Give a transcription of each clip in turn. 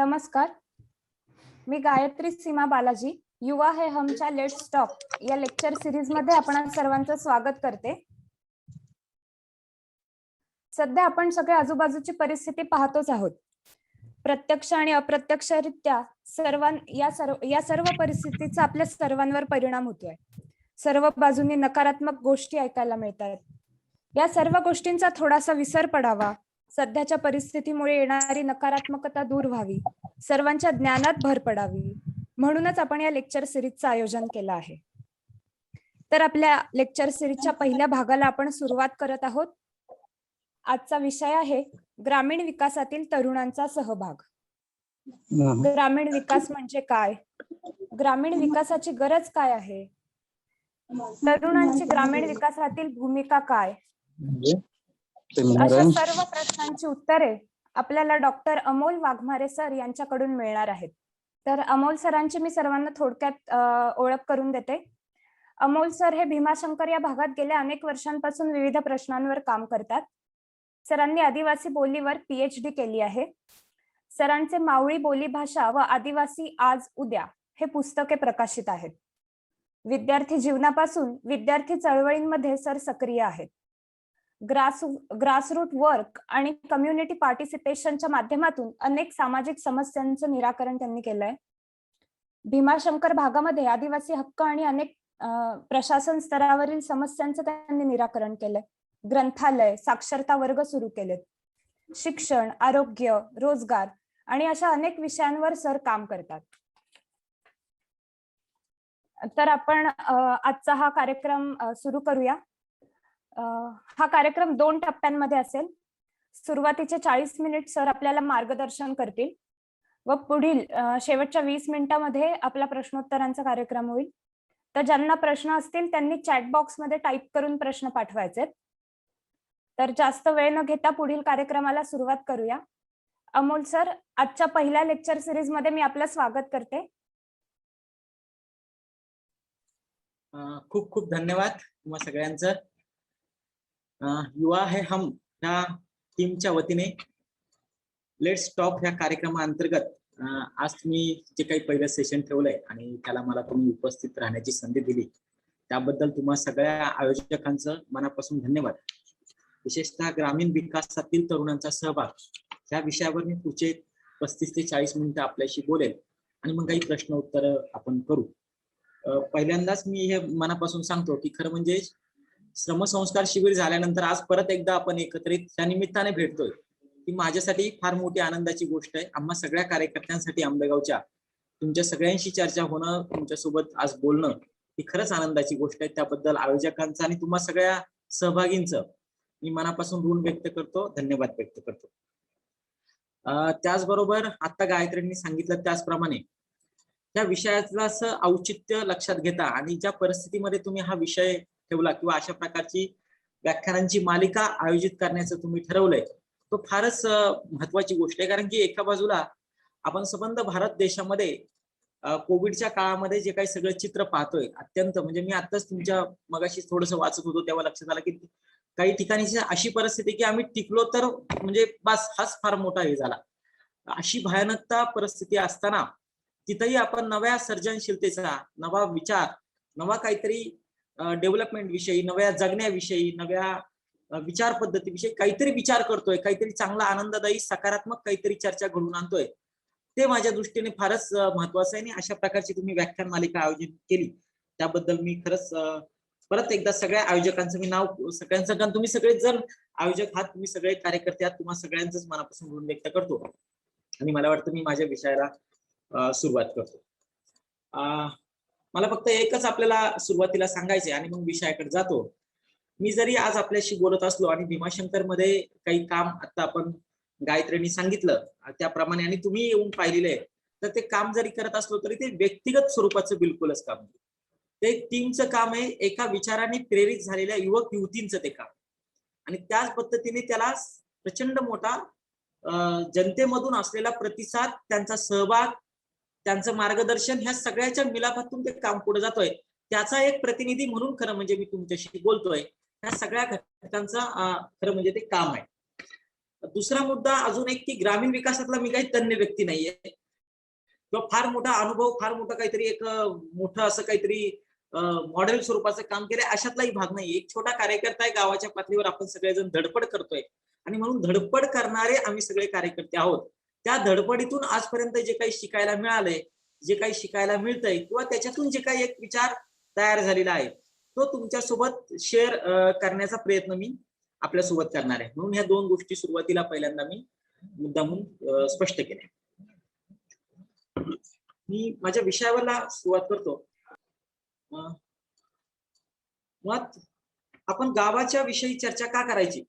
नमस्कार, मी गायत्री सीमा बालाजी. युवा है हमच्या लेट्स टॉक या लेक्चर सिरीज मध्ये आपण सर्वांचं स्वागत करते. सध्या आपण सगळे आजूबाजूची परिस्थिती पाहतोच आहोत. प्रत्यक्ष आणि अप्रत्यक्षरित्या या सर्व परिस्थितीचा आपल्या सर्वांवर परिणाम होतोय. सर्व बाजूंनी नकारात्मक गोष्टी ऐकायला मिळतात. या सर्व गोष्टींचा थोडासा विसर पडावा, सध्याच्या परिस्थितीमुळे येणारी नकारात्मकता दूर व्हावी, सर्वांच्या ज्ञानात भर पडावी, म्हणूनच आपण या लेक्चर सिरीजचं आयोजन केलं आहे. तर आपल्या लेक्चर सिरीजच्या पहिल्या भागाला आपण सुरुवात करत आहोत. आजचा विषय आहे ग्रामीण विकासातील तरुणांचा सहभाग. ग्रामीण विकास म्हणजे काय? ग्रामीण विकासाची गरज काय आहे? तरुणांची ग्रामीण विकासातील भूमिका काय? अशा सर्व प्रश्नांची उत्तरे आपल्याला डॉक्टर अमोल वाघमारे सर यांच्याकडून मिळणार आहेत. तर अमोल सरांची मी सर्वांना थोडक्यात ओळख करून देते. अमोल सर हे भीमाशंकर या भागात गेल्या अनेक वर्षांपासून विविध प्रश्नांवर काम करतात. सरांनी आदिवासी बोलीवर PhD केली आहे. सरांचे मावळी बोलीभाषा व आदिवासी आज उद्या हे पुस्तके प्रकाशित आहेत. विद्यार्थी जीवनापासून विद्यार्थी चळवळींमध्ये सर सक्रिय आहेत. ग्रासरूट वर्क आणि कम्युनिटी पार्टिसिपेशनच्या माध्यमातून अनेक सामाजिक समस्यांचं निराकरण त्यांनी केलंय. भीमाशंकर भागामध्ये आदिवासी हक्क आणि अनेक प्रशासन स्तरावरील समस्यांचं त्यांनी निराकरण केलंय. ग्रंथालय, साक्षरता वर्ग सुरू केलेत. शिक्षण, आरोग्य, रोजगार आणि अशा अनेक विषयांवर सर काम करतात. तर आपण आजचा हा कार्यक्रम सुरू करूया. हा कार्यक्रम 2 टप्प्यांमध्ये असेल. सुरुवातीचे 40 मिनिट सर आपल्याला मार्गदर्शन करतील व पुढील शेवटच्या 20 मिनिटांमध्ये आपला प्रश्नोत्तरांचा कार्यक्रम होईल. तर ज्यांना प्रश्न असतील त्यांनी चॅट बॉक्स मध्ये टाईप करून प्रश्न पाठवायचे. तर जास्त वेळ न घेता पुढील कार्यक्रमाला सुरुवात करूया. अमोल सर, आजच्या पहिल्या लेक्चर सिरीज मध्ये मी आपलं स्वागत करते. खूप खूप धन्यवाद तुम्हा सगळ्यांचं. युवा है हम या टीमच्या वतीने लेट्स टॉक या कार्यक्रमाअंतर्गत आज तुम्ही जे काही पहिलं सेशन ठेवलंय आणि त्याला मला तुम्ही उपस्थित राहण्याची संधी दिली त्याबद्दल तुम्हा सगळ्या आयोजकांचं मनापासून धन्यवाद. विशेषतः ग्रामीण विकासातील तरुणांचा सहभाग या विषयावर मी पुढचे 35 ते 40 मिनिटं आपल्याशी बोलेल आणि मग काही प्रश्न उत्तर आपण करू. पहिल्यांदाच मी हे मनापासून सांगतो की खरं म्हणजे श्रमसंस्कार शिबिर झाल्यानंतर आज परत एकदा आपण एकत्रित त्या निमित्ताने भेटतोय ही माझ्यासाठी फार मोठी आनंदाची गोष्ट आहे. आम्हा सगळ्या कार्यकर्त्यांसाठी आंबेगावच्या तुमच्या सगळ्यांशी चर्चा होणं, तुमच्यासोबत आज बोलणं ही खरंच आनंदाची गोष्ट आहे. त्याबद्दल आयोजकांचं आणि तुम्हा सगळ्या सहभागींचं मी मनापासून ऋण व्यक्त करतो, धन्यवाद व्यक्त करतो. त्याचबरोबर आता गायत्रींनी सांगितलं त्याचप्रमाणे त्या विषयाचं असं औचित्य लक्षात घेता आणि ज्या परिस्थितीमध्ये तुम्ही हा विषय ठेवला किंवा अशा प्रकारची व्याख्यानांची मालिका आयोजित करण्याचं तुम्ही ठरवलंय तो फारच महत्वाची गोष्ट आहे. कारण की एका बाजूला आपण संबंध भारत देशामध्ये कोविडच्या काळामध्ये जे काही सगळं चित्र पाहतोय अत्यंत म्हणजे मी आताच तुमच्या मगाशी थोडंसं वाचत होतो तेव्हा लक्षात आलं की काही ठिकाणी अशी परिस्थिती की आम्ही टिकलो तर म्हणजे बस हाच फार मोठा हे झाला. अशी भयानकता परिस्थिती असताना तिथेही आपण नव्या सर्जनशीलतेचा, नवा विचार, नवा काहीतरी डेव्हलपमेंट विषयी, नव्या जगण्याविषयी, नव्या विचार पद्धतीविषयी काहीतरी विचार करतोय, काहीतरी चांगला आनंददायी सकारात्मक काहीतरी चर्चा घडवून आणतोय. ते माझ्या दृष्टीने फारच महत्वाचं आहे आणि अशा प्रकारची तुम्ही व्याख्यान मालिका आयोजित केली त्याबद्दल मी खरंच परत एकदा सगळ्या आयोजकांचं मी नाव सगळ्यांचं, कारण तुम्ही सगळेच जण आयोजक आहात, तुम्ही सगळे कार्यकर्ते आहात, तुम्हाला सगळ्यांचंच मनापासून ऋण व्यक्त करतो आणि मला वाटतं मी माझ्या विषयाला सुरुवात करतो. मला फक्त एकच आपल्याला सुरुवातीला सांगायचंय आणि मग विषयाकडे जातो. मी जरी आज आपल्याशी बोलत असलो आणि भीमाशंकर मध्ये काही काम आता आपण गायत्रींनी सांगितलं त्याप्रमाणे आणि तुम्ही येऊन पाहिलेलं आहे तर ते काम जरी करत असलो तरी ते व्यक्तिगत स्वरूपाचं बिलकुलच काम नाही. ते टीमचं काम आहे, एका विचाराने प्रेरित झालेल्या युवक युवतींचं ते काम आणि त्याच पद्धतीने त्याला प्रचंड मोठा जनतेमधून असलेला प्रतिसाद, त्यांचा सहभाग, त्यांचं मार्गदर्शन ह्या सगळ्याच्या मिलाफातून ते काम पुढे जातोय. त्याचा एक प्रतिनिधी म्हणून खरं म्हणजे मी तुमच्याशी बोलतोय. ह्या सगळ्या घटकांचा खरं म्हणजे ते काम आहे. दुसरा मुद्दा अजून एक की ग्रामीण विकासातला मी काही तज्ञ व्यक्ती नाहीये किंवा फार मोठा अनुभव, फार मोठं काहीतरी एक मोठं असं काहीतरी मॉडेल स्वरूपाचं काम केलंय अशातलाही भाग नाही. एक छोटा कार्यकर्ता आहे, गावाच्या पातळीवर आपण सगळेजण धडपड करतोय आणि म्हणून धडपड करणारे आम्ही सगळे कार्यकर्ते आहोत. त्या धडपडीतून आजपर्यंत जे काही शिकायला मिळालंय, जे काही शिकायला मिळतंय किंवा त्याच्यातून जे काही एक विचार तयार झालेला आहे तो तुमच्यासोबत शेअर करण्याचा प्रयत्न मी आपल्यासोबत करणार आहे. म्हणून ह्या दोन गोष्टी सुरुवातीला पहिल्यांदा मी मुद्दामून स्पष्ट केल्या. मी माझ्या विषयावरला सुरुवात करतो. मुळात आपण गावाच्या विषयी चर्चा का करायची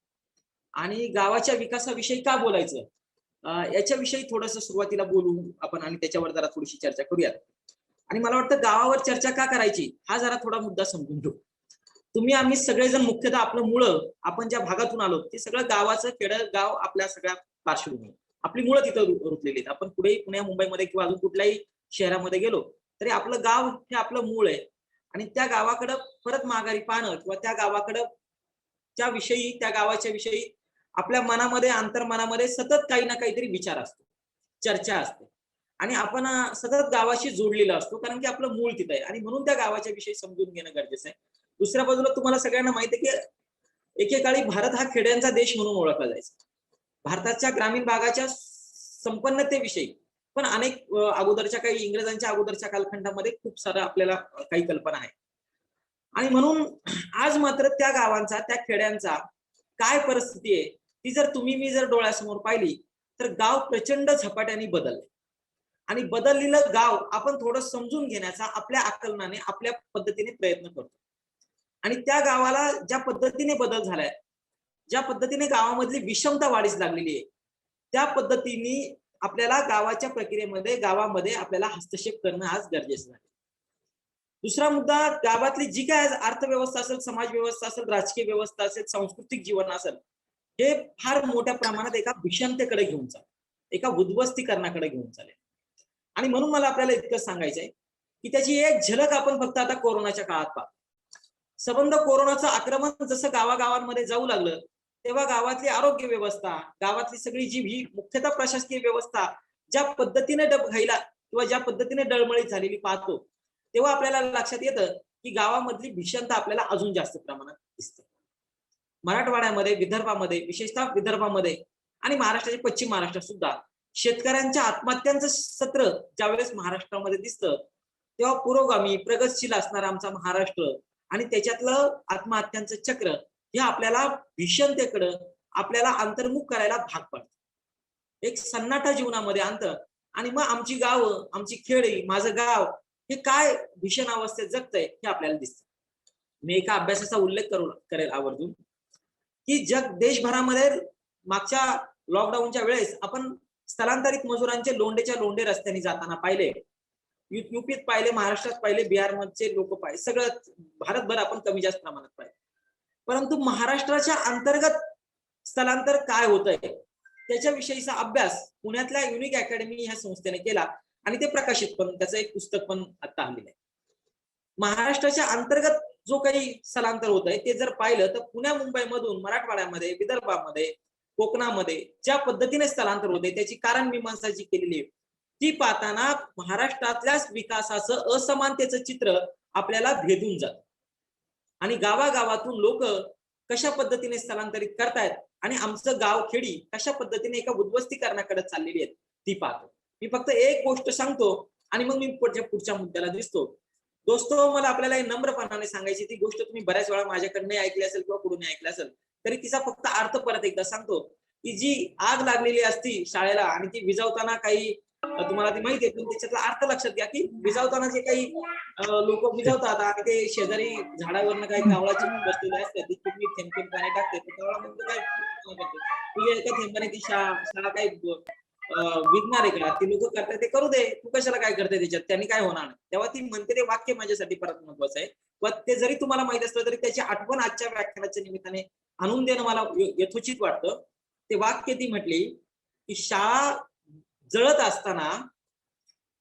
आणि गावाच्या विकासाविषयी का बोलायचं याच्याविषयी थोडंसं सुरुवातीला बोलू आपण आणि त्याच्यावर जरा थोडीशी चर्चा करूयात. आणि मला वाटतं गावावर चर्चा का करायची हा जरा थोडा मुद्दा समजून घेऊ. तुम्ही आम्ही सगळेजण मुख्यतः आपलं मुळं आपण ज्या भागातून आलो ते सगळं गावाचं खेडगाव आपल्या सगळ्या पार्श्वभूमी आपली मुळं तिथं रुतलेली आहेत. आपण कुठेही पुण्या मुंबईमध्ये किंवा अजून कुठल्याही शहरामध्ये गेलो तरी आपलं गाव हे आपलं मूळ आहे आणि त्या गावाकडं परत माघारी पाहणं किंवा त्या गावाकडं त्या गावाच्या विषयी आपल्या मनामध्ये अंतर्मनामध्ये सतत काही ना काहीतरी विचार असतो, चर्चा असते आणि आपण सतत गावाशी जोडलेला असतो कारण की आपलं मूळ तिथं आहे आणि म्हणून त्या गावाच्या विषयी समजून घेणं गरजेचं आहे. दुसऱ्या बाजूला तुम्हाला सगळ्यांना माहिती आहे की एकेकाळी भारत हा खेड्यांचा देश म्हणून ओळखला जायचा. भारताच्या ग्रामीण भागाच्या संपन्नतेविषयी पण अनेक अगोदरच्या काही इंग्रजांच्या अगोदरच्या कालखंडामध्ये खूप सारं आपल्याला काही कल्पना आहे आणि म्हणून आज मात्र त्या गावांचा त्या खेड्यांचा काय परिस्थिती आहे ती जर मी जर डोळ्यासमोर पाहिली तर गाव प्रचंड झपाट्याने बदलले आणि बदललेलं गाव आपण थोडं समजून घेण्याचा आपल्या आकलनाने आपल्या पद्धतीने प्रयत्न करतो आणि त्या गावाला ज्या पद्धतीने बदल झालाय, ज्या पद्धतीने गावामधली विषमता वाढीस लागलेली आहे त्या पद्धतीने आपल्याला गावाच्या प्रक्रियेमध्ये गावामध्ये आपल्याला हस्तक्षेप करणं आज गरजेचं आहे. दुसरा मुद्दा गावातली जी काय अर्थव्यवस्था असेल, समाज व्यवस्था असेल, राजकीय व्यवस्था असेल, सांस्कृतिक जीवन असेल हे फार मोठ्या प्रमाणात एका विषमतेकडे घेऊन चालेल, एका उद्ध्वस्तीकरणाकडे घेऊन चालेल आणि म्हणून मला आपल्याला इतकं सांगायचंय की त्याची एक झलक आपण फक्त आता कोरोनाच्या काळात पाहतो. संबंध कोरोनाचं आक्रमण जसं गावागावांमध्ये जाऊ लागलं तेव्हा गावातली आरोग्य व्यवस्था, गावातली सगळी जी ही मुख्यतः प्रशासकीय व्यवस्था ज्या पद्धतीने डबघाईला किंवा ज्या पद्धतीने डळमळीत झालेली पाहतो तेव्हा आपल्याला लक्षात येतं की गावामधली भीषणता आपल्याला अजून जास्त प्रमाणात दिसते. मराठवाड्यामध्ये, विदर्भामध्ये, विशेषतः विदर्भामध्ये आणि महाराष्ट्राच्या पश्चिम महाराष्ट्रात सुद्धा शेतकऱ्यांच्या आत्महत्यांचं सत्र ज्यावेळेस महाराष्ट्रामध्ये दिसतं तेव्हा पुरोगामी प्रगतशील असणारा आमचा महाराष्ट्र आणि त्याच्यातलं आत्महत्यांचं चक्र हे आपल्याला भीषणतेकडं आपल्याला अंतर्मुख करायला भाग पडतं. एक सन्नाटा जीवनामध्ये अंतर आणि मग आमची गावं, आमची खेडी, माझं गाव हे काय भीषण अवस्थेत जगतंय हे आपल्याला दिसतं. मी एका अभ्यासाचा उल्लेख करेल आवर्जून की देशभरामध्ये मागच्या लॉकडाऊनच्या वेळेस आपण स्थलांतरित मजुरांचे लोंढेच्या लोंढे रस्त्याने जाताना पाहिले, युपीत पाहिले, महाराष्ट्रात पाहिले, बिहारमधचे लोक पाहिले, सगळं भारतभर आपण कमी जास्त प्रमाणात पाहिले. परंतु महाराष्ट्राच्या अंतर्गत स्थलांतर काय होतंय त्याच्याविषयीचा अभ्यास पुण्यातल्या युनिक अकॅडमी ह्या संस्थेने केला आणि ते प्रकाशित पण त्याचं एक पुस्तक पण आता आलेलं आहे. महाराष्ट्राच्या अंतर्गत जो काही स्थलांतर होत आहे ते जर पाहिलं तर पुण्या मुंबई मधून मराठवाड्यामध्ये, विदर्भामध्ये, कोकणामध्ये ज्या पद्धतीने स्थलांतर होते त्याची कारण मीमांसा जी केलेली आहे ती पाहताना महाराष्ट्रातल्याच विकासाचं असमानतेचं चित्र आपल्याला भेदून जातं आणि गावागावातून लोक कशा पद्धतीने स्थलांतरित करतायत आणि आमचं गाव खेडी कशा पद्धतीने एका उद्ध्वस्तीकरणाकडे चाललेली आहेत ती पाहतो. मी फक्त एक गोष्ट सांगतो आणि मग मी पुढच्या मुद्द्याला दिसतो. दोस्तो, मला आपल्याला नम्रपणाने सांगायची ती गोष्ट तुम्ही बऱ्याच वेळा माझ्याकडनं ऐकली असेल किंवा कुठून ऐकली असेल तरी तिचा फक्त अर्थ परत एकदा सांगतो की जी आग लागलेली असती शाळेला आणि ती विझवताना काही तुम्हाला ती माहिती आहे पण त्याच्यातला अर्थ लक्षात घ्या की विझवताना जे काही लोक विझवतात आणि ते शेजारी झाडावरनं काही कावळाची बसलेली असतात ती तुम्ही थेंब थेंब पाणी टाकते कावळा म्हणतो काय तुझ्या एका थेंबाने ती शाळा काही विकणार आहे का? ती लोक करतात ते करू दे, तू कशाला काय करते त्याच्यात, त्यांनी काय होणार नाही. तेव्हा ती म्हणते ते वाक्य माझ्यासाठी परत महत्वाचं आहे व ते जरी तुम्हाला माहित असलं तरी त्याची आठवण आजच्या व्याख्यानाच्या निमित्ताने आणून देणं मला यथोचित वाटतं. ते वाक्य ती म्हटली की शाळा जळत असताना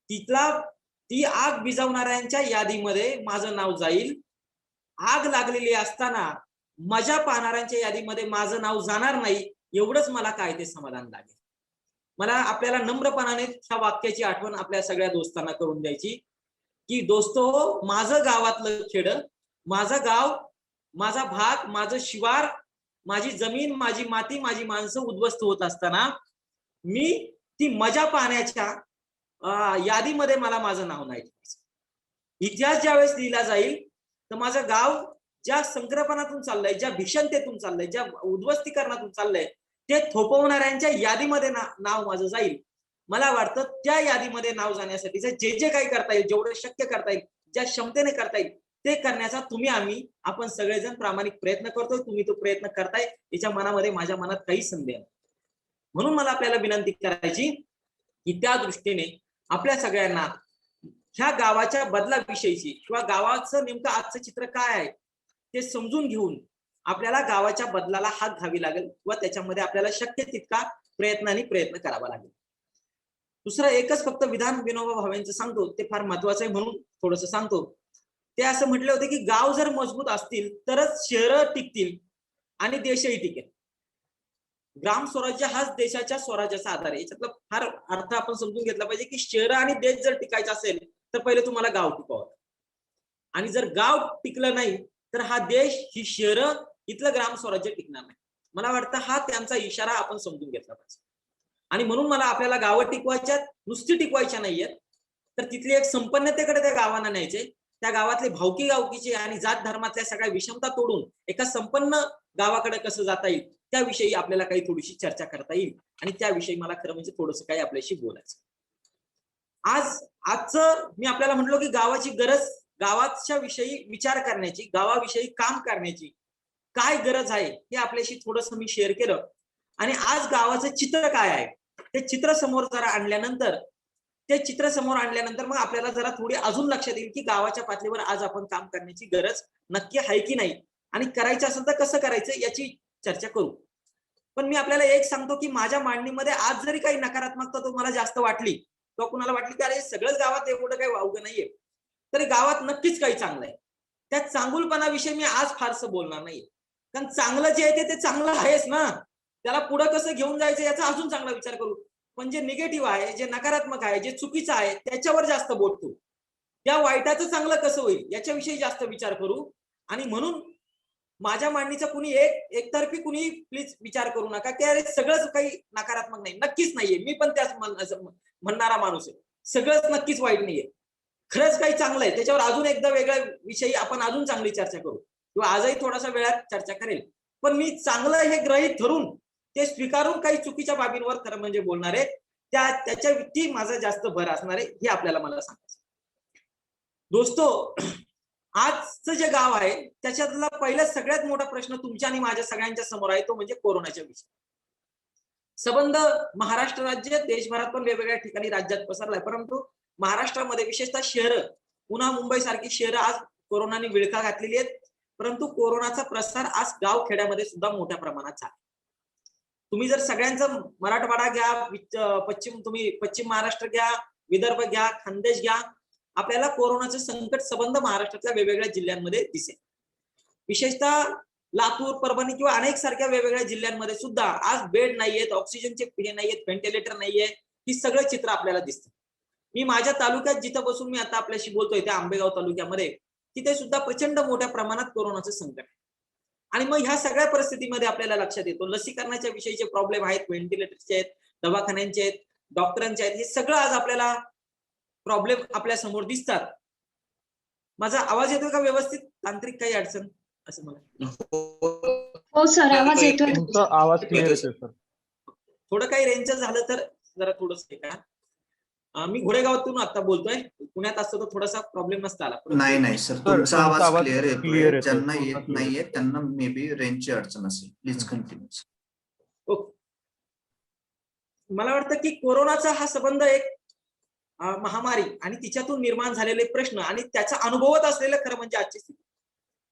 ती आग विझवणाऱ्यांच्या यादीमध्ये माझं नाव जाईल, आग लागलेली असताना मजा पाहणाऱ्यांच्या यादीमध्ये माझं नाव जाणार नाही एवढंच मला काय ते समाधान लागेल. मला आपल्याला नम्रपणाने ह्या वाक्याची आठवण आपल्या सगळ्या दोस्तांना करून द्यायची की दोस्तो, माझं गावातलं खेड, माझं गाव, माझा भाग, माझं शिवार, माझी जमीन, माझी माती, माझी माणसं उद्ध्वस्त होत असताना मी ती मजा पाहण्याच्या यादीमध्ये मला माझं नाव नाही ठेवायचं. इतिहास ज्यावेळेस लिहिला जाईल तर माझं गाव ज्या संक्रमणातून चाललंय, ज्या भीषणतेतून चाललंय, ज्या उद्ध्वस्तीकरणातून चाललंय, ते थोपवणाऱ्यांच्या यादीमध्ये नाव माझं जाईल. मला वाटतं त्या यादीमध्ये नाव जाण्यासाठी जे जे काही करता येईल, जेवढं शक्य करता येईल, ज्या क्षमतेने करता येईल ते करण्याचा आपण सगळेजण प्रामाणिक प्रयत्न करतोय. तुम्ही तो प्रयत्न करताय याच्या मनामध्ये माझ्या मनात काही संदेह नाही. म्हणून मला आपल्याला विनंती करायची की त्या दृष्टीने आपल्या सगळ्यांना ह्या गावाच्या बदलाविषयीची किंवा गावाचं नेमकं आजचं चित्र काय आहे ते समजून घेऊन आपल्याला गावाच्या बदलाला हात घ्यावी लागेल व त्याच्यामध्ये आपल्याला शक्य तितका प्रयत्न करावा लागेल. दुसरं एकच फक्त विधान विनोबा भावेंचं सांगतो, ते फार महत्वाचं आहे म्हणून थोडंसं सांगतो. ते असं म्हटले होते की गाव जर मजबूत असतील तरच शहरं टिकतील आणि देशही टिकेल. ग्राम स्वराज्य हाच देशाच्या स्वराज्याचा आधार आहे. याच्यातला फार अर्थ आपण समजून घेतला पाहिजे की शहर आणि देश जर टिकायचा असेल तर पहिले तुम्हाला गाव टिकवावं, आणि जर गाव टिकलं नाही तर हा देश, ही शहरं, इथलं ग्राम स्वराज्य टिकणार नाही. मला वाटतं हा त्यांचा इशारा आपण समजून घेतला पाहिजे. आणि म्हणून मला आपल्याला गावं टिकवायच्या, नुसती टिकवायच्या नाहीयेत, तर तिथली एक संपन्नतेकडे त्या गावांना न्यायचे. त्या गावातले भावकी गावकीचे आणि जात धर्मातल्या सगळ्या विषमता तोडून एका संपन्न गावाकडे कसं जाता येईल त्याविषयी आपल्याला काही थोडीशी चर्चा करता येईल. आणि त्याविषयी मला खरं म्हणजे थोडंसं काही आपल्याशी बोलायचं. आजचं मी आपल्याला म्हटलो की गावाची गरज, गावाच्या विषयी विचार करण्याची, गावाविषयी काम करण्याची काय गरज आहे हे आपल्याशी थोडंसं मी शेअर केलं. आणि आज गावाचं चित्र काय आहे ते चित्र समोर आणल्यानंतर मग आपल्याला जरा थोडी अजून लक्षात येईल की गावाच्या पातळीवर आज आपण काम करण्याची गरज नक्की आहे की नाही, आणि करायचं असेल तर कसं करायचं याची चर्चा करू. पण मी आपल्याला एक सांगतो की माझ्या मांडणीमध्ये आज जरी काही नकारात्मकता तुम्हाला जास्त वाटली किंवा कुणाला वाटली की अरे सगळंच गावात एवढं काही वावगं नाहीये, तरी गावात नक्कीच काही चांगलं आहे. त्या चांगुलपणाविषयी मी आज फारसं बोलणार नाहीये, कारण चांगलं जे आहे ते चांगलं आहेच ना, त्याला पुढे कसं घेऊन जायचं याचा अजून चांगला विचार करू. पण जे निगेटिव्ह आहे, जे नकारात्मक आहे, जे चुकीचं आहे त्याच्यावर जास्त बोट ठेवू. त्या वाईटाचं चांगलं कसं होईल याच्याविषयी जास्त विचार करू. आणि म्हणून माझ्या मांडणीचा कुणी एकतर्फी कुणी प्लीज विचार करू नका की अरे सगळंच काही नकारात्मक नाही. नक्कीच नाहीये, मी पण त्याच म्हणणारा माणूस आहे. सगळंच नक्कीच वाईट नाहीये, खरंच काही चांगलं आहे. त्याच्यावर अजून एकदा वेगळ्या विषयी आपण अजून चांगली चर्चा करू किंवा आजही थोडासा वेळात चर्चा करेल. पण मी चांगलं हे गृहीत धरून ते स्वीकारून काही चुकीच्या बाबींवर खरं म्हणजे बोलणार आहे, त्याच्यावरती माझा जास्त भर असणार आहे हे आपल्याला मला सांगायचं. दोस्तो, आजचं जे गाव आहे त्याच्यातला पहिला सगळ्यात मोठा प्रश्न तुमच्या आणि माझ्या सगळ्यांच्या समोर आहे, तो म्हणजे कोरोनाच्या विषयी. संबंध महाराष्ट्र राज्य, देशभरात पण वेगवेगळ्या ठिकाणी राज्यात पसरलाय, परंतु महाराष्ट्रामध्ये विशेषतः शहरं, पुन्हा मुंबई सारखी शहरं आज कोरोनाने विळखा घातलेली आहेत. परंतु कोरोनाचा प्रसार आज गाव खेड्यामध्ये सुद्धा मोठ्या प्रमाणात झाला. तुम्ही जर सगळ्यांचं मराठवाडा घ्या, पश्चिम महाराष्ट्र घ्या, विदर्भ घ्या, खानदेश घ्या, आपल्याला कोरोनाचं संकट संबंध महाराष्ट्रातल्या वेगवेगळ्या जिल्ह्यांमध्ये दिसेल. विशेषतः लातूर, परभणी किंवा अनेक सारख्या वेगवेगळ्या जिल्ह्यांमध्ये सुद्धा आज बेड नाहीयेत, ऑक्सिजनचे हे नाहीयेत, व्हेंटिलेटर नाहीये, ही सगळं चित्र आपल्याला दिसतं. मी माझ्या तालुक्यात जिथं बसून मी आता आपल्याशी बोलतोय त्या आंबेगाव तालुक्यामध्ये, तिथे सुद्धा प्रचंड मोठ्या प्रमाणात कोरोनाचं संकट आहे. आणि मग ह्या सगळ्या परिस्थितीमध्ये आपल्याला लक्षात येतो लसीकरणाच्या विषयीचे प्रॉब्लेम आहेत, व्हेंटिलेटरचे आहेत, दवाखान्यांचे आहेत, डॉक्टरांचे आहेत, हे सगळं आज आपल्याला प्रॉब्लेम आपल्या समोर दिसतात. माझा आवाज येतोय का व्यवस्थित? तांत्रिक काही अडचण असं मला? हो सर, आवाज येतोय. तुमचा आवाज क्लिअर येतोय सर. थोडं काही रेंजचं झालं तर जरा थोडंसं हे करा. मी घोडेगावातून आता बोलतोय, पुण्यात असतो तर थोडासा प्रॉब्लेम नसता आला. नाही सर, तुमचा आवाज क्लिअर clear येतोय. येतोय. ज्यांना येत नाहीये त्यांना मे बी रेंजची अडचण असेल. Please continue. ओके. मला वाटतं की कोरोनाचा हा संबंध एक महामारी आणि तिच्यातून निर्माण झालेले प्रश्न आणि त्याचा अनुभवत असलेलं खरं म्हणजे आजची स्थिती.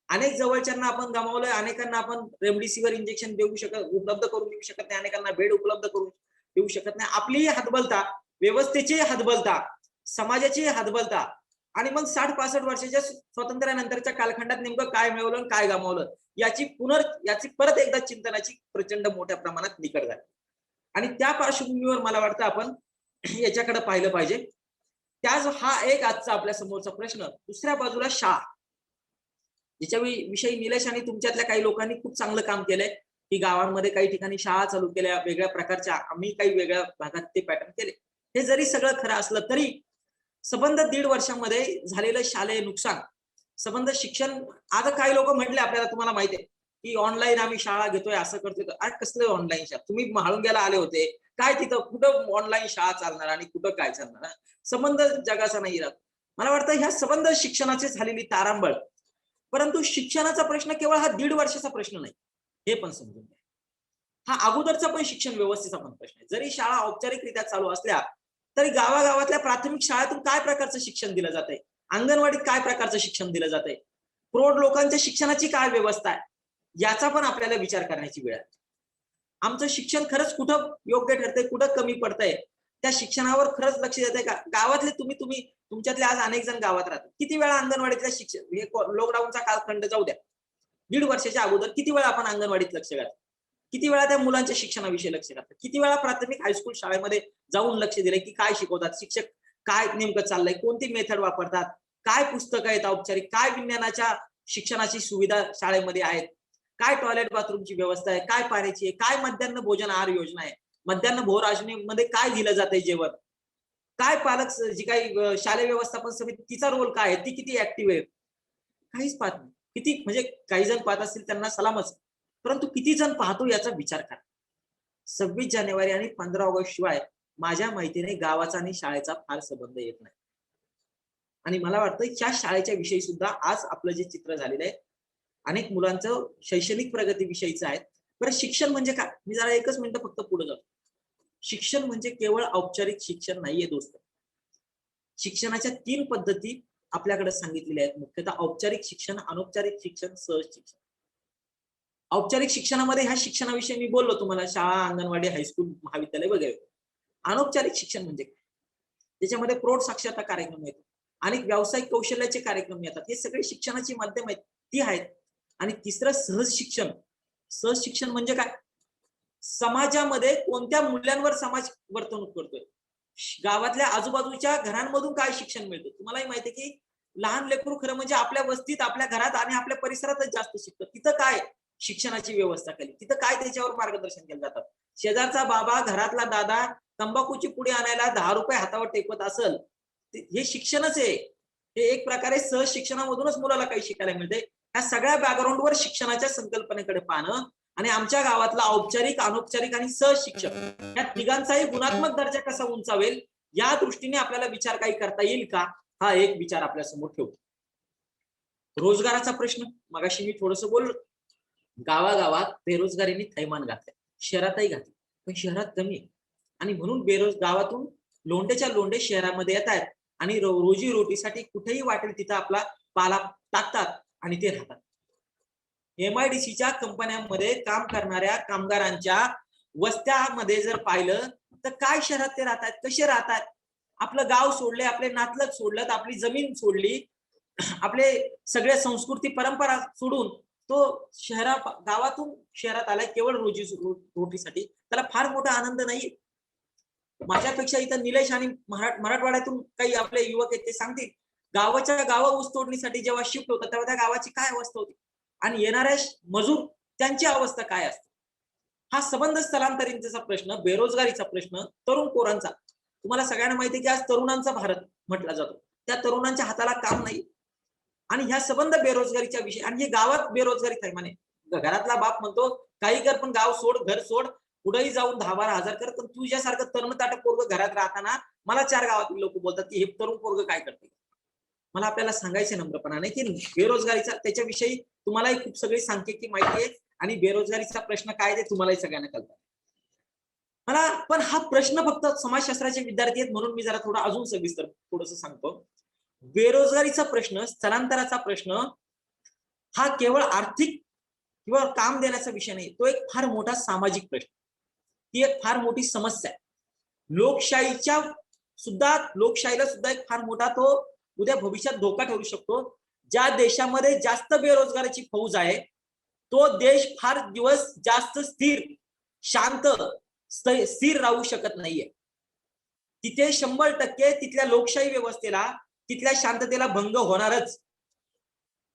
अनेक जवळच्यांना आपण गमावलंय, अनेकांना आपण रेमडेसिवीर इंजेक्शन उपलब्ध करून देऊ शकत नाही, अनेकांना बेड उपलब्ध करून देऊ शकत नाही. आपलीही हातबलता, व्यवस्थेची हातबलता, समाजाची हातबलता आणि मग 60-65 वर्षाच्या स्वातंत्र्यानंतरच्या कालखंडात नेमकं काय मिळवलं आणि काय गमावलं याची परत एकदा चिंतनाची प्रचंड मोठ्या प्रमाणात निकड झाली. आणि त्या पार्श्वभूमीवर मला वाटतं आपण याच्याकडे पाहिलं पाहिजे. त्याच हा एक आजचा आपल्या समोरचा प्रश्न. दुसऱ्या बाजूला शाळा, ज्याच्या विषयी निलेश आणि तुमच्यातल्या काही लोकांनी खूप चांगलं काम केलंय, की गावांमध्ये काही ठिकाणी शाळा चालू केल्या वेगळ्या प्रकारच्या, आम्ही काही वेगळ्या भागात ते पॅटर्न केले. हे जरी सगळं खरं असलं तरी संबंध 1.5 वर्षामध्ये झालेलं शालेय नुकसान, संबंध शिक्षण, आता काही लोक म्हटले आपल्याला, तुम्हाला माहिती आहे की ऑनलाईन आम्ही शाळा घेतोय, असं करतोय. आज कसलं ऑनलाईन शाळा? तुम्ही म्हाळुंग्याला आले होते काय, तिथं कुठं ऑनलाईन शाळा चालणार आणि कुठं काय चालणार? संबंध जगाचा नाही राहत. मला वाटतं ह्या संबंध शिक्षणाची झालेली तारांबळ. परंतु शिक्षणाचा प्रश्न केवळ हा 1.5 वर्षाचा प्रश्न नाही, हे पण समजून घ्या. हा अगोदरचा पण शिक्षण व्यवस्थेचा पण प्रश्न आहे. जरी शाळा औपचारिकरित्या चालू असल्या तरी गावागावातल्या प्राथमिक शाळेतून काय प्रकारचं शिक्षण दिलं जातंय, अंगणवाडीत काय प्रकारचं शिक्षण दिलं जातंय, प्रौढ लोकांच्या शिक्षणाची काय व्यवस्था आहे, याचा पण आपल्याला विचार करण्याची वेळ आहे. आमचं शिक्षण खरंच कुठं योग्य ठरतंय, कुठं कमी पडतंय, त्या शिक्षणावर खरंच लक्ष देतंय का? गावातले तुम्ही तुमच्यातले आज अनेक जण गावात राहतात, किती वेळा अंगणवाडीतल्या शिक्षण, हे लॉकडाऊनचा कालखंड जाऊ द्या, 1.5 वर्षाच्या अगोदर किती वेळा आपण अंगणवाडीत लक्ष घातलं, किती वेळा त्या मुलांच्या शिक्षणाविषयी लक्ष घातलं, किती वेळा प्राथमिक हायस्कूल शाळेमध्ये जाऊन लक्ष दिलंय की काय शिकवतात शिक्षक, काय नेमकं चाललंय, कोणती मेथड वापरतात, काय पुस्तकं आहेत औपचारिक, काय विज्ञानाच्या शिक्षणाची सुविधा शाळेमध्ये आहेत, काय टॉयलेट बाथरूमची व्यवस्था आहे, काय पाण्याची आहे, काय मध्यान्ह भोजन आहार योजना आहे, मध्यान्ह भोजनामध्ये काय दिलं जातंय जेवण, काय पालक जी काही शालेय व्यवस्थापन समिती तिचा रोल काय आहे, ती किती ऍक्टिव्ह आहे, काहीच पाहत नाही. किती म्हणजे काही जण पाहत असतील त्यांना सलामच, परंतु किती जण पाहतो याचा विचार करा. 26 जानेवारी आणि 15 ऑगस्ट शिवाय माझ्या माहितीने गावाचा आणि शाळेचा फार संबंध येत नाही. आणि मला वाटतं त्या शाळेच्या विषयी सुद्धा आज आपलं जे चित्र झालेलं आहे, अनेक मुलांचं शैक्षणिक प्रगती विषयीचं आहे. बरं, शिक्षण म्हणजे काय? मी जरा एकच मिनिटं फक्त पुढे जातो. शिक्षण म्हणजे केवळ औपचारिक शिक्षण नाहीये दोस्त. शिक्षणाच्या 3 पद्धती आपल्याकडे सांगितलेल्या आहेत, मुख्यतः औपचारिक शिक्षण, अनौपचारिक शिक्षण, सहज शिक्षण. औपचारिक शिक्षणामध्ये ह्या शिक्षणाविषयी मी बोललो तुम्हाला, शाळा, अंगणवाडी, हायस्कूल, महाविद्यालय वगैरे. अनौपचारिक शिक्षण म्हणजे काय? त्याच्यामध्ये प्रौढ साक्षरता कार्यक्रम येतो, आणि व्यावसायिक कौशल्याचे कार्यक्रम येतात. हे सगळे शिक्षणाची माध्यम आहेत, ती आहेत. आणि तिसरं सहज शिक्षण. सहज शिक्षण म्हणजे काय? समाजामध्ये कोणत्या मूल्यांवर समाज वर्तणूक करतोय, गावातल्या आजूबाजूच्या घरांमधून काय शिक्षण मिळतं. तुम्हालाही माहिती आहे की लहान लेकरू खरं म्हणजे आपल्या वस्तीत, आपल्या घरात आणि आपल्या परिसरातच जास्त शिकतं. तिथं काय शिक्षणाची व्यवस्था केली, तिथं काय त्याच्यावर मार्गदर्शन केलं जातं. शेजारचा बाबा, घरातला दादा तंबाखूची पुडी आणायला 10 रुपये हातावर टेकवत असेल, हे शिक्षणच आहे. हे एक प्रकारे सहज शिक्षणामधूनच मुलाला काही शिकायला मिळते. ह्या सगळ्या बॅकग्राऊंडवर शिक्षणाच्या संकल्पनेकडे पाहणं, आणि आमच्या गावातला औपचारिक, अनौपचारिक आणि सहज शिक्षण या तिघांचाही गुणात्मक दर्जा कसा उंचावेल या दृष्टीने आपल्याला विचार काही करता येईल का, हा एक विचार आपल्या समोर ठेवतो. रोजगाराचा प्रश्न मगाशी मी थोडस बोललो, गावागावात बेरोजगारीने थैमान घातलंय, शहरातही घातलं, पण शहरात कमी आहे. आणि म्हणून गावातून लोंढेच्या लोंढे शहरामध्ये येत आहेत आणि रोजी रोटीसाठी कुठेही वाटेल तिथं आपला पाला टाकतात आणि ते राहतात. MIDCच्या कंपन्यांमध्ये काम करणाऱ्या कामगारांच्या वस्त्यामध्ये जर पाहिलं तर काय शहरात ते राहतात, कसे राहतात, आपलं गाव सोडले, आपले नातलग सोडलं, आपली जमीन सोडली, आपले सगळे संस्कृती परंपरा सोडून तो गावातून शहरात आलाय केवळ रोजी रोटीसाठी. त्याला फार मोठा आनंद नाही. माझ्यापेक्षा इथं निलेश आणि मराठवाड्यातून काही आपले युवक आहेत, ते सांगतील गावाच्या गावा ऊस तोडणीसाठी जेव्हा शिफ्ट होतं तेव्हा त्या गावाची काय अवस्था होती, आणि येणाऱ्या मजूर त्यांची अवस्था काय असते. हा संबंध स्थलांतरितांचा प्रश्न, बेरोजगारीचा प्रश्न, तरुण पोरांचा. तुम्हाला सगळ्यांना माहिती आहे की आज तरुणांचा भारत म्हटला जातो. त्या तरुणांच्या हाताला काम नाही, आणि ह्या संबंध बेरोजगारीच्या विषयी, आणि हे गावात बेरोजगारी थैमाने. घरातला बाप म्हणतो काही कर पण गाव सोड, घर सोड, पुढेही जाऊन 10-12 हजार कर. पण तुझ्यासारखं तरुण ताटक पोरग घरात राहताना मला 4 गावातील लोक बोलतात की हे तरुण पोरग काय करते. मला आपल्याला सांगायचं नम्रपणाने की बेरोजगारीचा त्याच्याविषयी तुम्हालाही खूप सगळी सांख्यिकी माहिती आहे, आणि बेरोजगारीचा प्रश्न काय ते तुम्हालाही सगळ्यांना कळतं. मला पण हा प्रश्न फक्त समाजशास्त्राचे विद्यार्थी आहेत म्हणून मी जरा थोडा अजून सविस्तर थोडस सांगतो. बेरोजगारीचा प्रश्न, स्थलांतराचा प्रश्न हा केवळ आर्थिक किंवा काम देण्याचा विषय नाही, तो एक फार मोठा सामाजिक प्रश्न, ती एक फार मोठी समस्या आहे. लोकशाहीला सुद्धा एक फार मोठा तो उद्या भविष्यात धोका ठरू शकतो. ज्या देशामध्ये जास्त बेरोजगाराची फौज आहे तो देश फार दिवस जास्त स्थिर शांत स्थिर राहू शकत नाहीये. तिथे 100% तिथल्या लोकशाही व्यवस्थेला तिथल्या शांततेला भंग होणारच.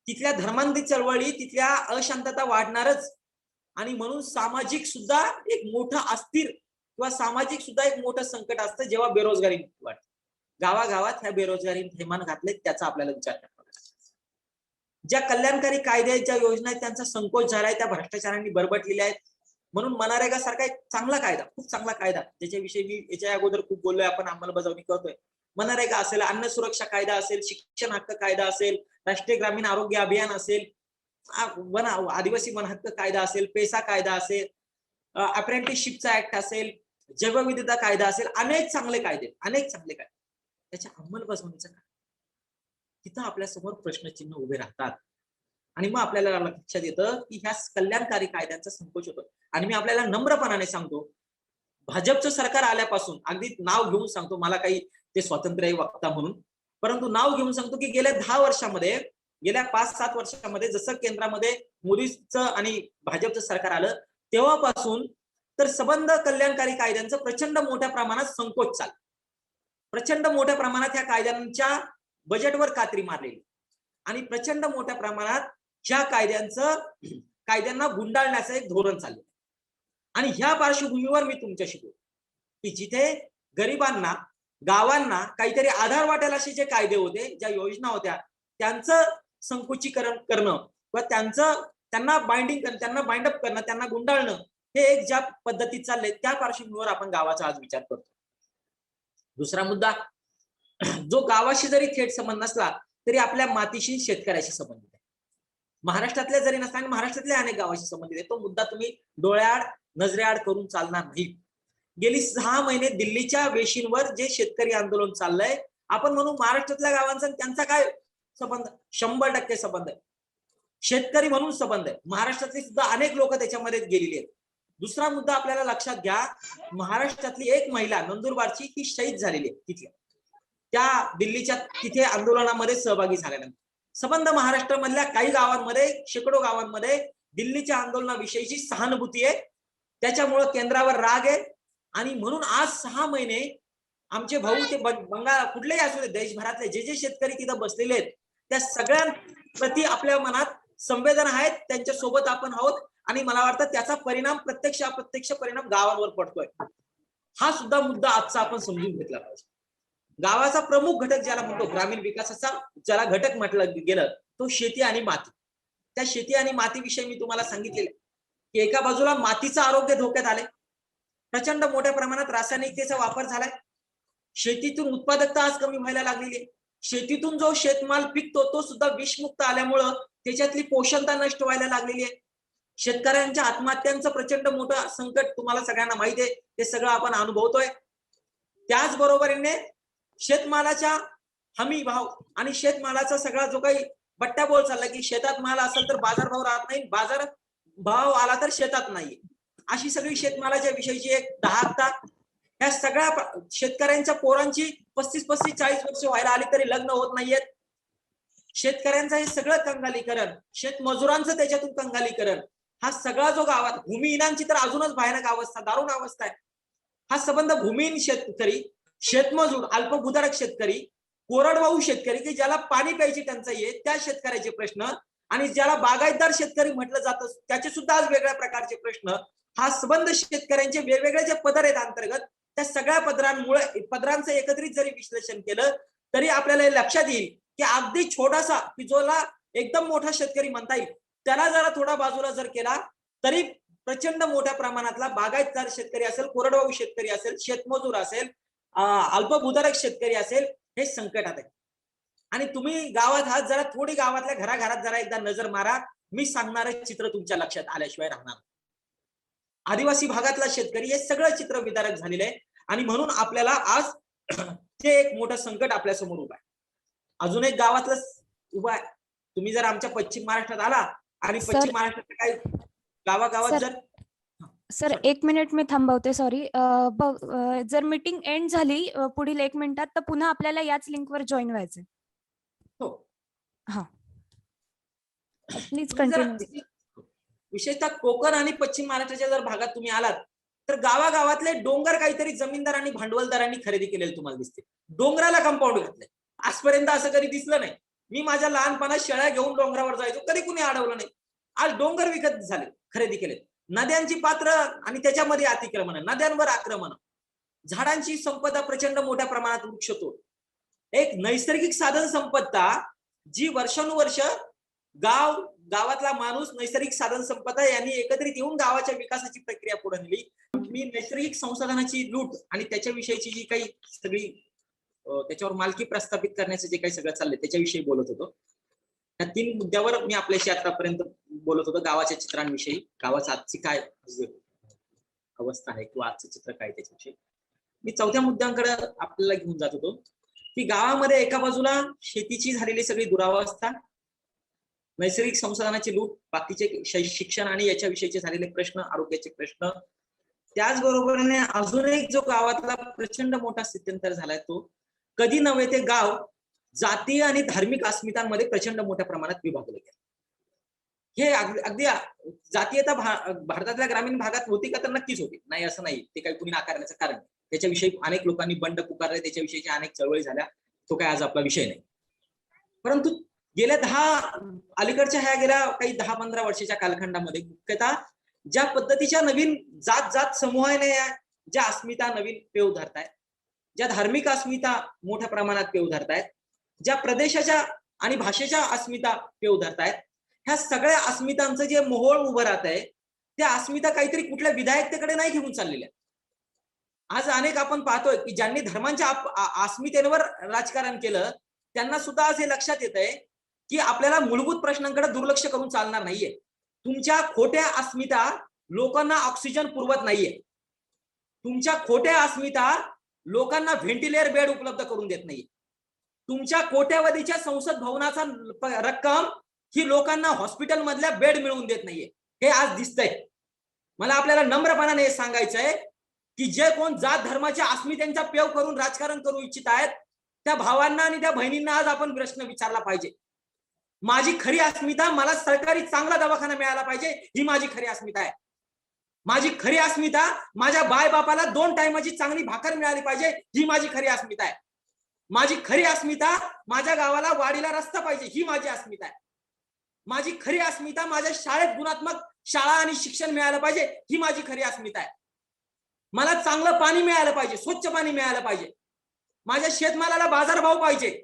तिथल्या धर्मांतरित चळवळी तिथल्या अशांतता वाढणारच. आणि म्हणून सामाजिक सुद्धा एक मोठं अस्थिर किंवा सामाजिक सुद्धा एक मोठं संकट असतं जेव्हा बेरोजगारी वाढते. गावागावात ह्या बेरोजगारी थैमान घातले त्याचा आपल्याला विचार करावा लागेल. ज्या कल्याणकारी कायदे ज्या योजना आहेत त्यांचा संकोच झालाय, त्या भ्रष्टाचारांनी बरबटलेल्या आहेत. म्हणून मनरेगा सारखा एक चांगला कायदा, खूप चांगला कायदा, ज्याच्याविषयी मी याच्या अगोदर खूप बोललोय, आपण अंमलबजावणी करतोय. मनरेगा असेल, अन्न सुरक्षा कायदा असेल, शिक्षण हक्क कायदा असेल, राष्ट्रीय ग्रामीण आरोग्य अभियान असेल, आदिवासी वन हक्क कायदा असेल, पेसा कायदा असेल, अप्रेंटिसशिपचा ऍक्ट असेल, जैवविविधता कायदा असेल, अनेक चांगले कायदे. त्याच्या अंमलबजावणीचं काय, तिथं आपल्या समोर प्रश्नचिन्ह उभे राहतात. आणि मग आपल्याला लक्षात येतं की ह्या कल्याणकारी कायद्यांचा संकोच होतो. आणि मी आपल्याला नम्रपणाने सांगतो, भाजपचं सरकार आल्यापासून, अगदी नाव घेऊन सांगतो, मला काही ते स्वातंत्र्य वक्ता म्हणून, परंतु नाव घेऊन सांगतो की गेल्या 10 वर्षामध्ये, गेल्या 5-7 वर्षामध्ये जसं केंद्रामध्ये मोदीचं आणि भाजपचं सरकार आलं तेव्हापासून तर संबंध कल्याणकारी कायद्यांचं प्रचंड मोठ्या प्रमाणात संकोच चालला. प्रचंड मोठ्या प्रमाणात ह्या कायद्यांच्या बजेटवर कात्री मारलेली आणि प्रचंड मोठ्या प्रमाणात ह्या कायद्यांना गुंडाळण्याचं एक धोरण चाललं. आणि ह्या पार्श्वभूमीवर मी तुमच्याशी बोलतो की जिथे गरिबांना, गावांना काहीतरी आधार वाटेल असे जे कायदे होते, ज्या योजना होत्या, त्यांचं संकुचीकरण करणं किंवा त्यांना बाइंडअप करणं, त्यांना गुंडाळणं, हे एक ज्या पद्धतीत चाललंय त्या पार्श्वभूमीवर आपण गावाचा आज विचार करतो. दुसरा मुद्दा, जो गावाशी जरी थेट संबंध नसला तरी आपल्या मातीशी, शेतकऱ्याशी संबंधित आहे. महाराष्ट्रातल्या जरी नसला आणि महाराष्ट्रातल्या अनेक गावाशी संबंधित आहे. तो मुद्दा तुम्ही डोळ्याआड नजरेआड करून चालणार नाही. गेली 6 महिने दिल्लीच्या वेशींवर जे शेतकरी आंदोलन चाललंय, आपण म्हणू महाराष्ट्रातल्या गावांचा त्यांचा काय संबंध? 100% संबंध आहे. शेतकरी म्हणून संबंध आहे. महाराष्ट्रातली सुद्धा अनेक लोक त्याच्यामध्ये गेलेली आहेत. दुसरा मुद्दा आपल्याला लक्षात घ्या, महाराष्ट्रातली एक महिला नंदुरबारची ही शहीद झालेली आहे तिथल्या, त्या दिल्लीच्या तिथे आंदोलनामध्ये सहभागी झाल्यानंतर. संबंध महाराष्ट्रामधल्या काही गावांमध्ये, शेकडो गावांमध्ये दिल्लीच्या आंदोलनाविषयीची सहानुभूती आहे. त्याच्यामुळे केंद्रावर राग आहे. आणि म्हणून आज 6 महिने आमचे भाऊ ते बंगाल कुठलेही असू दे, देशभरातले जे शेतकरी तिथं बसलेले आहेत त्या सगळ्यांप्रती आपल्या मनात संवेदना आहेत, त्यांच्या सोबत आपण आहोत. आणि मला वाटतं त्याचा परिणाम प्रत्यक्ष अप्रत्यक्ष परिणाम गावांवर पडतोय. हा सुद्धा मुद्दा आजचा आपण समजून घेतला पाहिजे. गावाचा प्रमुख घटक ज्याला म्हणतो, ग्रामीण विकासाचा ज्याला घटक म्हटलं गेलं, तो शेती आणि माती. त्या शेती आणि मातीविषयी मी तुम्हाला सांगितलेलं की एका बाजूला मातीचं आरोग्य धोक्यात आले, प्रचंड मोठ्या प्रमाणात रासायनिकतेचा वापर झालाय, शेतीतून उत्पादकता आज कमी व्हायला लागलेली आहे. शेतीतून जो शेतमाल पिकतो तो सुद्धा विषमुक्त आल्यामुळं त्याच्यातली पोषणता नष्ट व्हायला लागलेली आहे. शेतकऱ्यांच्या आत्महत्यांचं प्रचंड मोठं संकट तुम्हाला सगळ्यांना माहिती आहे, ते सगळं आपण अनुभवतोय. त्याचबरोबरीने शेतमालाच्या हमी भाव आणि शेतमालाचा सगळा जो काही बट्ट्याबोळ चालला की शेतात माल असेल तर बाजारभाव राहत नाही, बाजार भाव आला तर शेतात नाही, अशी सगळी शेतमालाच्या विषयीची एक दाहकता. ह्या सगळ्या शेतकऱ्यांच्या पोरांची 35-40 वर्ष व्हायला आली तरी लग्न होत नाहीयेत. शेतकऱ्यांचं हे सगळं कंगालीकरण, शेतमजुरांचं त्याच्यातून कंगालीकरण, हा सगळा जो गावात, भूमिहीनांची तर अजूनच भयानक अवस्था, दारुण अवस्था आहे. हा संबंध भूमिहीन शेतकरी, शेतमजूर, अल्पभूधारक शेतकरी, कोरडवाहू शेतकरी की ज्याला पाणी प्यायची टंचाई आहे त्या शेतकऱ्याचे प्रश्न, आणि ज्याला बागायतदार शेतकरी म्हटलं जातं त्याचे सुद्धा आज वेगळ्या प्रकारचे प्रश्न. हा संबंध शेतकऱ्यांचे वेगवेगळे जे पदर आहेत अंतर्गत, त्या सगळ्या पदरांचं एकत्रित जरी विश्लेषण केलं तरी आपल्याला हे लक्षात येईल की अगदी छोटासा, की जोला एकदम मोठा शेतकरी म्हणता येईल, त्याला जरा थोडा बाजूला जर केला तरी प्रचंड मोठ्या प्रमाणातला बागायतदार शेतकरी असेल, कोरडवाहू शेतकरी असेल, शेतमजूर असेल, अल्पभूधारक शेतकरी असेल, हे संकटात आहे. आणि तुम्ही गावात आहात, जरा थोडी गावातल्या घराघरात जरा एकदा नजर मारा, मी सांगणारं चित्र तुमच्या लक्षात आल्याशिवाय राहणार. आदिवासी भागातला शेतकरी हे सगळं चित्र विदारक झालेलं आहे. आणि म्हणून आपल्याला आज ते एक मोठं संकट आपल्या समोर उभं आहे. अजून एक गावातलं उभं आहे. तुम्ही जर आमच्या पश्चिम महाराष्ट्रात आला आणि पश्चिम महाराष्ट्रात काही गावागावात जर सर 1 मिनिट मी थांबवते, सॉरी. जर मीटिंग एंड झाली पुढील 1 मिनिटात तर पुन्हा आपल्याला याच लिंकवर जॉईन व्हायचंय. प्लीज तुम्ही जर कंटिन्यू. विशेषतः कोकण आणि पश्चिम महाराष्ट्राच्या जर भागात तुम्ही आलात तर गावागावातले डोंगर काहीतरी जमीनदार आणि भांडवलदारांनी खरेदी केलेले तुम्हाला दिसते. डोंगराला कंपाऊंड घातलंय. आजपर्यंत असं कधी दिसलं नाही. मी माझ्या लहानपणात शेळ्या घेऊन डोंगरावर जायचो, कधी कुणी अडवलं नाही. आज डोंगर विकत झाले, खरेदी केले. नद्यांची पात्र आणि त्याच्यामध्ये अतिक्रमण, नद्यांवर आक्रमण, झाडांची संपदा प्रचंड मोठ्या प्रमाणात वृक्षतोड, एक नैसर्गिक साधन संपदा जी वर्षानुवर्ष गावातला माणूस नैसर्गिक साधन संपदा यांनी एकत्रित येऊन गावाच्या विकासाची प्रक्रिया पुढे नेली. मी नैसर्गिक संसाधनाची लूट आणि त्याच्याविषयीची जी काही सगळी त्याच्यावर मालकी प्रस्थापित करण्याचं जे काही सगळं चाललंय त्याच्याविषयी बोलत होतो. या 3 मुद्द्यावर मी आपल्याशी आतापर्यंत बोलत होतो. गावाच्या चित्रांविषयी, गावाचं आजची काय अवस्था आहे किंवा आजचं चित्र काय त्याच्याविषयी. मी 4थ्या मुद्द्यांकडे आपल्याला घेऊन जात होतो की गावामध्ये एका बाजूला शेतीची झालेली सगळी दुरावस्था, नैसर्गिक संसाधनाची लूट, बाकीचे शिक्षण आणि याच्याविषयीचे झालेले प्रश्न, आरोग्याचे प्रश्न, त्याचबरोबरीने अजून एक जो गावातला प्रचंड मोठा स्थित्यंतर झालाय तो कधी नव्हे ते गाव जातीय आणि धार्मिक अस्मितांमध्ये प्रचंड मोठ्या प्रमाणात विभागले गेले. हे अगदी जातीयता भारतातल्या ग्रामीण भागात होती का तर नक्कीच होती, नाही असं नाही, ते काही कुणी नाकारण्याचं कारण नाही. त्याच्याविषयी अनेक लोकांनी बंड पुकारले, त्याच्याविषयीच्या अनेक चळवळी झाल्या, तो काय आज आपला विषय नाही. परंतु गेल्या अलीकडच्या ह्या गेल्या काही 10-15 वर्षाच्या कालखंडामध्ये मुख्यतः ज्या पद्धतीच्या नवीन जात समूहाने ज्या अस्मिता नवीन पेव धरतायत, ज्या धार्मिक अस्मिता मोठ्या प्रमाणात पेव धरतायत, ज्या प्रदेशाच्या आणि भाषेच्या अस्मिता पेव धरतायत, ह्या सगळ्या अस्मितांचं जे मोहोळ उभं राहत आहे त्या अस्मिता काहीतरी कुठल्या विधायकतेकडे नाही घेऊन चाललेल्या. आज अनेक आपण पाहतोय की ज्यांनी धर्मांच्या अस्मितेवर राजकारण केलं त्यांना सुद्धा आज हे लक्षात येत आहे की आपल्याला मूलभूत प्रश्नांकडे दुर्लक्ष करून चालणार नाहीये. तुमच्या खोट्या अस्मिता लोकांना ऑक्सिजन पुरवत नाहीये. तुमच्या खोट्या अस्मिता लोकांना व्हेंटिलेटर बेड उपलब्ध करून देत नाहीये. तुमच्या कोट्यावधीच्या संसद भवनाचा रक्कम ही लोकांना हॉस्पिटल मधल्या बेड मिळवून देत नाहीये. हे आज दिसतंय. मला आपल्याला नम्रपणाने हे सांगायचंय की जे कोण जात धर्माच्या अस्मितेचा पेव करून राजकारण करू इच्छित आहेत त्या भावांना आणि त्या बहिणींना आज आपण प्रश्न विचारला पाहिजे. माझी खरी अस्मिता, मला सरकारी चांगला दवाखाना मिळाला पाहिजे, ही माझी खरी अस्मिता आहे. माझी खरी अस्मिता, माझ्या बाय बापाला 2 टायमाची चांगली भाकर मिळाली पाहिजे, ही माझी खरी अस्मिता आहे. माझी खरी अस्मिता, माझ्या गावाला वाडीला रस्ता पाहिजे, ही माझी अस्मिता आहे. माझी खरी अस्मिता, माझ्या शाळेत गुणात्मक शाळा आणि शिक्षण मिळालं पाहिजे, ही माझी खरी अस्मिता आहे. मला चांगलं पाणी मिळालं पाहिजे, स्वच्छ पाणी मिळालं पाहिजे, माझ्या शेतमालाला बाजारभाव पाहिजे.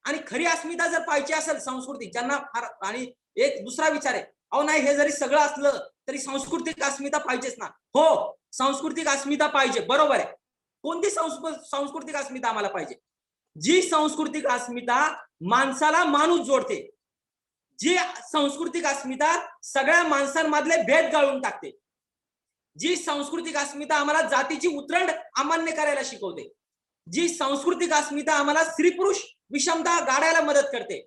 आणि खरी अस्मिता जर पाहिजे असेल सांस्कृतिक, ज्यांना आणि एक दुसरा विचार आहे, अहो नाही हे जरी सगळं असलं तरी सांस्कृतिक अस्मिता पाहिजेच ना. हो, सांस्कृतिक अस्मिता पाहिजे, बरोबर आहे. कोणती सांस्कृतिक अस्मिता आम्हाला पाहिजे? जी सांस्कृतिक अस्मिता माणसाला माणूस जोडते, जी सांस्कृतिक अस्मिता सगळ्या माणसांमधले भेद गाळून टाकते, जी सांस्कृतिक अस्मिता आम्हाला जातीची उतरंड अमान्य करायला शिकवते, जी सांस्कृतिक अस्मिता आम्हाला स्त्री पुरुष विषमता गाडायला मदत करते,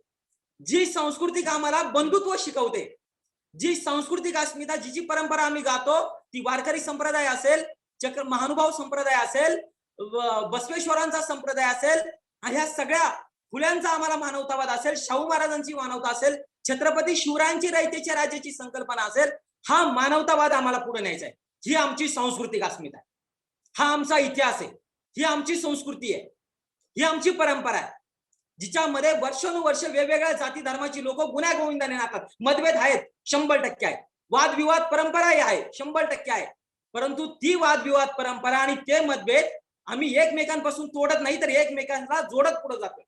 जी सांस्कृतिक आम्हाला बंधुत्व शिकवते, जी सांस्कृतिक अस्मिता, जी परंपरा आम्ही गातो ती वारकरी संप्रदाय असेल, चक्र महानुभाव संप्रदाय असेल, बसवेश्वरांचा संप्रदाय असेल, ह्या सगळ्या फुल्यांचा आम्हाला मानवतावाद असेल, शाहू महाराजांची मानवता असेल, छत्रपती शिवरायांची रयतेच्या राज्याची संकल्पना असेल, हा मानवतावाद आम्हाला पुढे न्यायचा आहे. ही आमची सांस्कृतिक अस्मिता आहे, हा आमचा इतिहास आहे, ही आमची संस्कृती आहे, ही आमची परंपरा आहे, जिच्यामध्ये वर्षानुवर्ष वेगवेगळ्या जाती धर्माची लोक गुन्ह्या गोविंदाने राहतात. मतभेद आहेत, 100% आहेत, वादविवाद परंपराही आहे, 100% आहे. परंतु ती वादविवाद परंपरा आणि ते मतभेद आम्ही एकमेकांपासून तोडत नाही तर एकमेकांना जोडत पुढे जातो.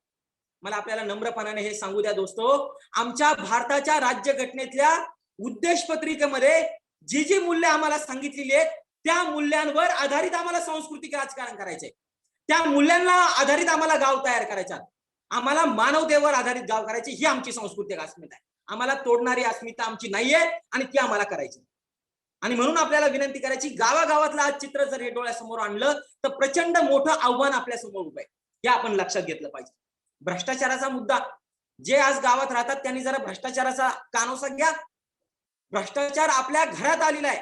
मला आपल्याला नम्रपणाने हे सांगू द्या दोस्तो, आमच्या भारताच्या राज्यघटनेतल्या उद्देश पत्रिकेमध्ये जी मूल्य आम्हाला सांगितलेली आहेत त्या मूल्यांवर आधारित आम्हाला सांस्कृतिक राजकारण करायचंय. त्या मूल्यांना आधारित आम्हाला गाव तयार करायचा, आम्हाला मानवतेवर आधारित गाव करायचे, ही आमची सांस्कृतिक अस्मिता आहे. आम्हाला तोडणारी अस्मिता आमची नाहीये आणि ती आम्हाला करायची. आणि म्हणून आपल्याला विनंती करायची, गावागावातलं आज चित्र जर हे डोळ्यासमोर आणलं तर प्रचंड मोठं आव्हान आपल्या समोर उभं आहे, हे आपण लक्षात घेतलं पाहिजे. भ्रष्टाचाराचा मुद्दा, जे आज गावात राहतात त्यांनी जरा भ्रष्टाचाराचा कानोसा घ्या. भ्रष्टाचार आपल्या घरात आलेला आहे.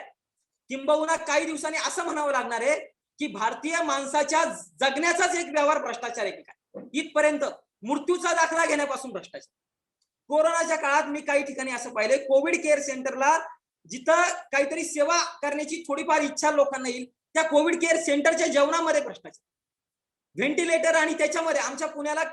किंबहुना काही दिवसांनी असं म्हणावं लागणार आहे की भारतीय माणसाच्या जगण्याचाच एक व्यवहार भ्रष्टाचार आहे. इथपर्यंत मृत्यूचा दाखला घेण्यापासून भ्रष्टाचार, कोरोनाच्या काळात मी काही ठिकाणी असं पाहिलंय, कोविड केअर सेंटरला जिथं काहीतरी सेवा करण्याची थोडीफार इच्छा लोकांना येईल, त्या कोविड केअर सेंटरच्या जेवणामध्ये भ्रष्टाचार, व्हेंटिलेटर आणि त्याच्यामध्ये आमच्या पुण्याला